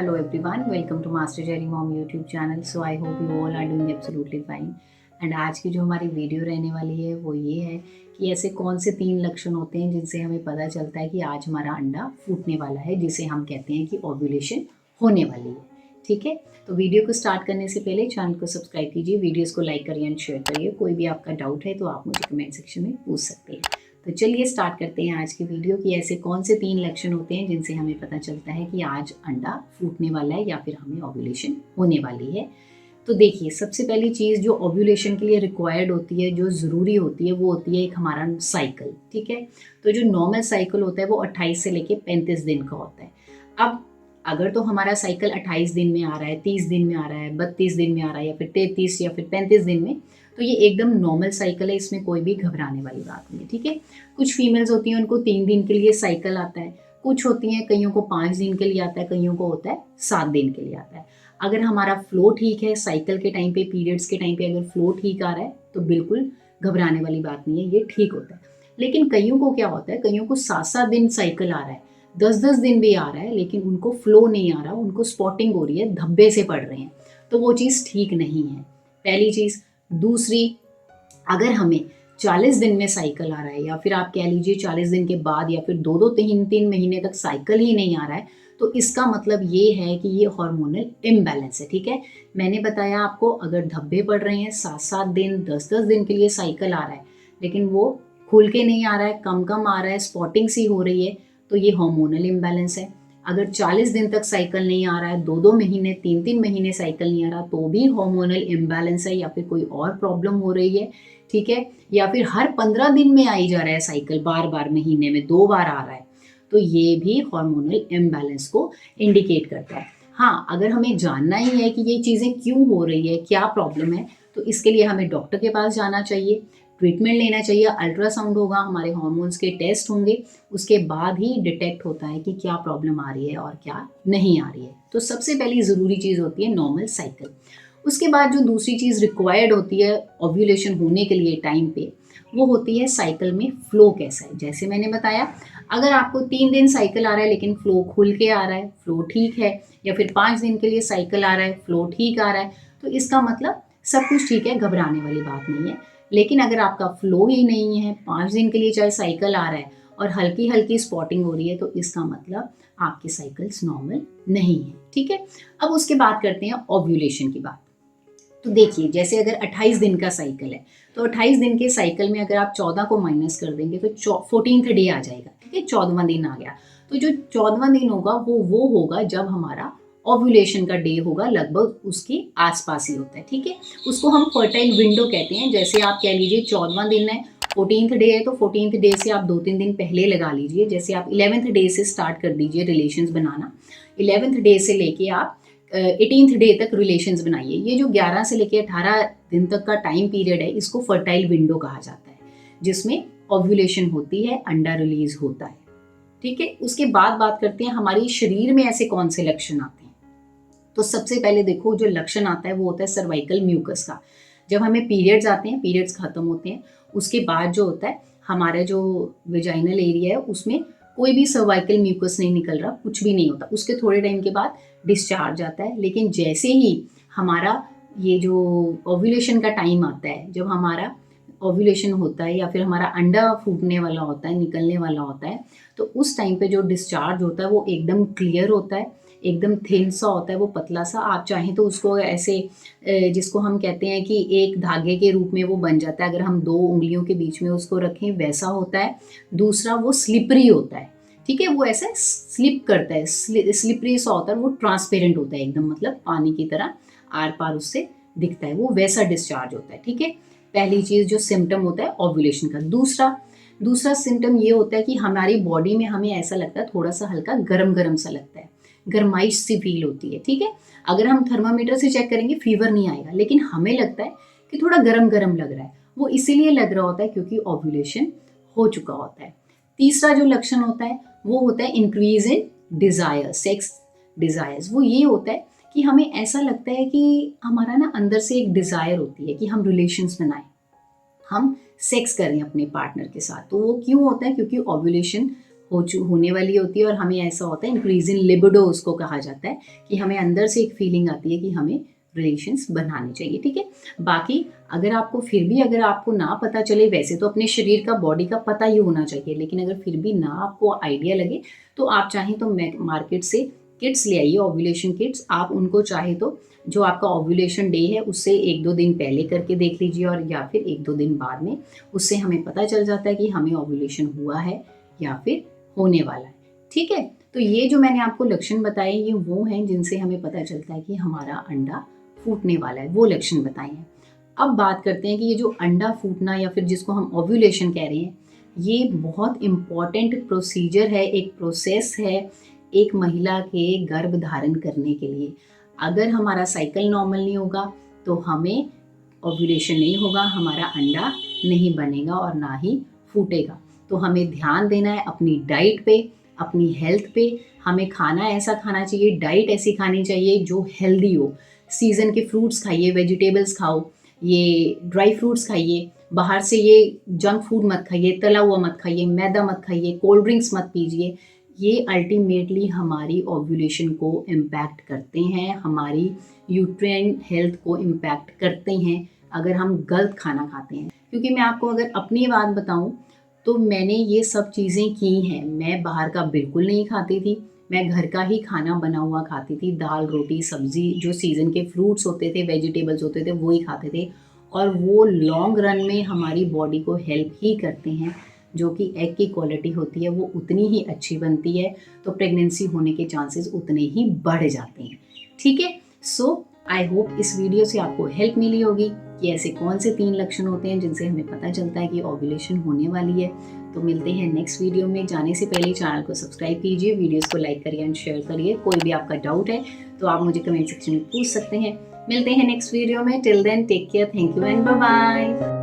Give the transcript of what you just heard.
Hello everyone, welcome to Master Jerry Mom YouTube channel. So I hope you all are doing absolutely fine. And आज की जो हमारी video रहने वाली है वो ये है कि ऐसे कौन से 3 लक्षण होते हैं जिनसे हमें पता चलता है कि आज हमारा अंडा फूटने वाला है, जिसे हम कहते हैं कि ओव्यूलेशन होने वाली है। ठीक है, तो वीडियो को स्टार्ट करने से पहले चैनल को सब्सक्राइब कीजिए, वीडियोस को लाइक करिए एंड शेयर करिए। कोई भी आपका डाउट है तो आप मुझे कमेंट सेक्शन में पूछ सकते हैं। तो चलिए स्टार्ट करते हैं आज की वीडियो कि ऐसे कौन से 3 लक्षण होते हैं जिनसे हमें पता चलता है कि आज अंडा फूटने वाला है या फिर हमें ओव्यूलेशन होने वाली है। तो देखिए, सबसे पहली चीज़ जो ओव्यूलेशन के लिए रिक्वायर्ड होती है, जो ज़रूरी होती है, वो होती है एक हमारा साइकिल। ठीक है, तो जो नॉर्मल साइकिल होता है वो 28 से लेके 35 दिन का होता है। अब अगर तो हमारा साइकिल 28 दिन में आ रहा है, 30 दिन में आ रहा है, 32 दिन में आ रहा है या फिर 33 या फिर 35 दिन में, तो ये एकदम नॉर्मल साइकिल है, इसमें कोई भी घबराने वाली बात नहीं है। ठीक है, कुछ फीमेल्स होती हैं उनको 3 दिन के लिए साइकिल आता है, कुछ होती हैं कईयों को 5 दिन के लिए आता है, कईयों को होता है 7 दिन के लिए आता है। अगर हमारा फ्लो ठीक है, साइकिल के टाइम पे, पीरियड्स के टाइम पे अगर फ्लो ठीक आ रहा है तो बिल्कुल घबराने वाली बात नहीं है, ये ठीक होता है। लेकिन कईयों को क्या होता है, कईयों को 7-7 दिन साइकिल आ रहा है, 10-10 दिन भी आ रहा है, लेकिन उनको फ्लो नहीं आ रहा, उनको स्पॉटिंग हो रही है, धब्बे से पड़ रहे हैं, तो वो चीज़ ठीक नहीं है, पहली चीज़। दूसरी, अगर हमें 40 दिन में साइकिल आ रहा है या फिर आप कह लीजिए 40 दिन के बाद या फिर 2-2 3-3 महीने तक साइकिल ही नहीं आ रहा है, तो इसका मतलब ये है कि ये हार्मोनल इम्बैलेंस है। ठीक है, मैंने बताया आपको, अगर धब्बे पड़ रहे हैं, 7-7 दिन, 10-10 दिन के लिए साइकिल आ रहा है, लेकिन वो खुल के नहीं आ रहा है, कम कम आ रहा है, स्पॉटिंग सी हो रही है, तो ये हार्मोनल इम्बैलेंस है। अगर 40 दिन तक साइकिल नहीं आ रहा है, 2-2 महीने, 3-3 महीने साइकिल नहीं आ रहा, तो भी हार्मोनल इम्बैलेंस है या फिर कोई और प्रॉब्लम हो रही है। ठीक है, या फिर हर 15 दिन में आई जा रहा है साइकिल, बार बार महीने में 2 बार आ रहा है, तो ये भी हार्मोनल इम्बैलेंस को इंडिकेट करता है। हाँ, अगर हमें जानना ही है कि ये चीज़ें क्यों हो रही है, क्या प्रॉब्लम है, तो इसके लिए हमें डॉक्टर के पास जाना चाहिए, ट्रीटमेंट लेना चाहिए, अल्ट्रासाउंड होगा, हमारे हार्मोन्स के टेस्ट होंगे, उसके बाद ही डिटेक्ट होता है कि क्या प्रॉब्लम आ रही है और क्या नहीं आ रही है। तो सबसे पहली ज़रूरी चीज़ होती है नॉर्मल साइकिल। उसके बाद जो दूसरी चीज़ रिक्वायर्ड होती है ओव्यूलेशन होने के लिए टाइम पे, वो होती है साइकिल में फ्लो कैसा है। जैसे मैंने बताया, अगर आपको 3 दिन साइकिल आ रहा है लेकिन फ्लो खुल के आ रहा है, फ्लो ठीक है, या फिर 5 दिन के लिए साइकिल आ रहा है, फ्लो ठीक आ रहा है, तो इसका मतलब सब कुछ ठीक है, घबराने वाली बात नहीं है। लेकिन अगर आपका फ्लो ही नहीं है, 5 दिन के लिए चाहे साइकिल आ रहा है और हल्की हल्की स्पॉटिंग हो रही है, तो इसका मतलब आपकी साइकिल्स नॉर्मल नहीं है। ठीक है, अब उसके बाद करते हैं ओव्यूलेशन की बात। तो देखिए, जैसे अगर 28 दिन का साइकिल है, तो 28 दिन के साइकिल में अगर आप 14 को माइनस कर देंगे तो 14th डे आ जाएगा। ठीक है, 14वां दिन आ गया, तो जो 14वां दिन होगा वो होगा जब हमारा ओव्यूलेशन का डे होगा, लगभग उसके आसपास ही होता है। ठीक है, उसको हम फर्टाइल विंडो कहते हैं। जैसे आप कह लीजिए 14वां दिन है, 14th डे है, तो 14th डे से आप 2-3 दिन पहले लगा लीजिए। जैसे आप 11th डे से स्टार्ट कर दीजिए रिलेशंस बनाना, 11th डे से लेके आप 18th डे तक रिलेशंस बनाइए। ये जो 11 से लेके 18 दिन तक का टाइम पीरियड है, इसको फर्टाइल विंडो कहा जाता है, जिसमें ओव्यूलेशन होती है, अंडा रिलीज होता है। ठीक है, उसके बाद बात करते हैं हमारी शरीर में ऐसे कौन से लक्षण आते हैं। तो सबसे पहले देखो, जो लक्षण आता है वो होता है सर्वाइकल म्यूकस का। जब हमें पीरियड्स आते हैं, पीरियड्स खत्म होते हैं, उसके बाद जो होता है, हमारा जो वेजाइनल एरिया है उसमें कोई भी सर्वाइकल म्यूकस नहीं निकल रहा, कुछ भी नहीं होता, उसके थोड़े टाइम के बाद डिस्चार्ज आता है। लेकिन जैसे ही हमारा ये जो ओव्यूलेशन का टाइम आता है, जब हमारा ओव्यूलेशन होता है या फिर हमारा अंडा फूटने वाला होता है, निकलने वाला होता है, तो उस टाइम पे जो डिस्चार्ज होता है वो एकदम क्लियर होता है, एकदम थिन सा होता है, वो पतला सा। आप चाहें तो उसको ऐसे जिसको हम कहते हैं कि एक धागे के रूप में वो बन जाता है, अगर हम 2 उंगलियों के बीच में उसको रखें वैसा होता है। दूसरा, वो स्लिपरी होता है। ठीक है, वो ऐसे स्लिप करता है, स्लिपरी सा होता है, वो ट्रांसपेरेंट होता है एकदम, मतलब पानी की तरह आर पार उससे दिखता है, वो वैसा डिस्चार्ज होता है। ठीक है, पहली चीज़ जो सिम्टम होता है ओव्यूलेशन का। दूसरा सिम्टम ये होता है कि हमारी बॉडी में हमें ऐसा लगता है, थोड़ा सा हल्का गरम गरम सा लगता है, गरमाइश सी फील होती है। ठीक है, अगर हम थर्मामीटर से चेक करेंगे फीवर नहीं आएगा, लेकिन हमें लगता है कि थोड़ा गरम गरम लग रहा है। वो इसीलिए लग रहा होता है क्योंकि ओव्यूलेशन हो चुका होता है। तीसरा जो लक्षण होता है वो होता है increase in desire, sex desires. वो ये होता है कि हमें ऐसा लगता है कि हमारा ना अंदर से एक डिजायर होती है कि हम रिलेशंस बनाएं, हम सेक्स करें अपने पार्टनर के साथ। तो वो क्यों होता है, क्योंकि ओव्यूलेशन होने वाली होती है और हमें ऐसा होता है इंक्रीज इन लिबिडो उसको कहा जाता है कि हमें अंदर से एक फीलिंग आती है कि हमें रिलेशंस बनाने चाहिए, ठीक है। बाकी अगर आपको फिर भी अगर आपको ना पता चले, वैसे तो अपने शरीर का बॉडी का पता ही होना चाहिए, लेकिन अगर फिर भी ना आपको आइडिया लगे तो आप चाहें तो मार्केट से किट्स ले आइए, ओव्यूलेशन किट्स। आप उनको चाहे तो जो आपका ओव्यूलेशन डे है उससे 1-2 दिन पहले करके देख लीजिए और या फिर 1-2 दिन बाद में। उससे हमें पता चल जाता है कि हमें ओव्यूलेशन हुआ है या फिर होने वाला है, ठीक है। तो ये जो मैंने आपको लक्षण बताए ये वो हैं जिनसे हमें पता चलता है कि हमारा अंडा फूटने वाला है, वो लक्षण बताए हैं। अब बात करते हैं कि ये जो अंडा फूटना या फिर जिसको हम ओव्यूलेशन कह रहे हैं, ये बहुत इम्पॉर्टेंट प्रोसीजर है, एक प्रोसेस है एक महिला के गर्भ धारण करने के लिए। अगर हमारा साइकिल नॉर्मल नहीं होगा तो हमें ओव्यूलेशन नहीं होगा, हमारा अंडा नहीं बनेगा और ना ही फूटेगा। तो हमें ध्यान देना है अपनी डाइट पे, अपनी हेल्थ पे। हमें खाना ऐसा खाना चाहिए, डाइट ऐसी खानी चाहिए जो हेल्दी हो। सीज़न के फ्रूट्स खाइए, वेजिटेबल्स खाओ, ये ड्राई फ्रूट्स खाइए, बाहर से ये जंक फूड मत खाइए, तला हुआ मत खाइए, मैदा मत खाइए, कोल्ड ड्रिंक्स मत पीजिए। ये अल्टीमेटली हमारी ओव्यूलेशन को इम्पैक्ट करते हैं, हमारी यूट्राइन हेल्थ को इम्पैक्ट करते हैं अगर हम गलत खाना खाते हैं। क्योंकि मैं आपको अगर अपनी बात बताऊं तो मैंने ये सब चीज़ें की हैं। मैं बाहर का बिल्कुल नहीं खाती थी, मैं घर का ही खाना बना हुआ खाती थी, दाल रोटी सब्जी, जो सीज़न के फ्रूट्स होते थे, वेजिटेबल्स होते थे, वो ही खाते थे। और वो लॉन्ग रन में हमारी बॉडी को हेल्प ही करते हैं। जो कि एग की क्वालिटी होती है वो उतनी ही अच्छी बनती है, तो प्रेगनेंसी होने के चांसेस उतने ही बढ़ जाते हैं, ठीक है। सो आई होप इस वीडियो से आपको हेल्प मिली होगी कि ऐसे कौन से 3 लक्षण होते हैं जिनसे हमें पता चलता है कि ओव्यूलेशन होने वाली है। तो मिलते हैं नेक्स्ट वीडियो में। जाने से पहले चैनल को सब्सक्राइब कीजिए, वीडियोस को लाइक करिए एंड शेयर करिए। कोई भी आपका डाउट है तो आप मुझे कमेंट सेक्शन में पूछ सकते हैं। मिलते हैं नेक्स्ट वीडियो में। Till then take care, thank you and bye bye.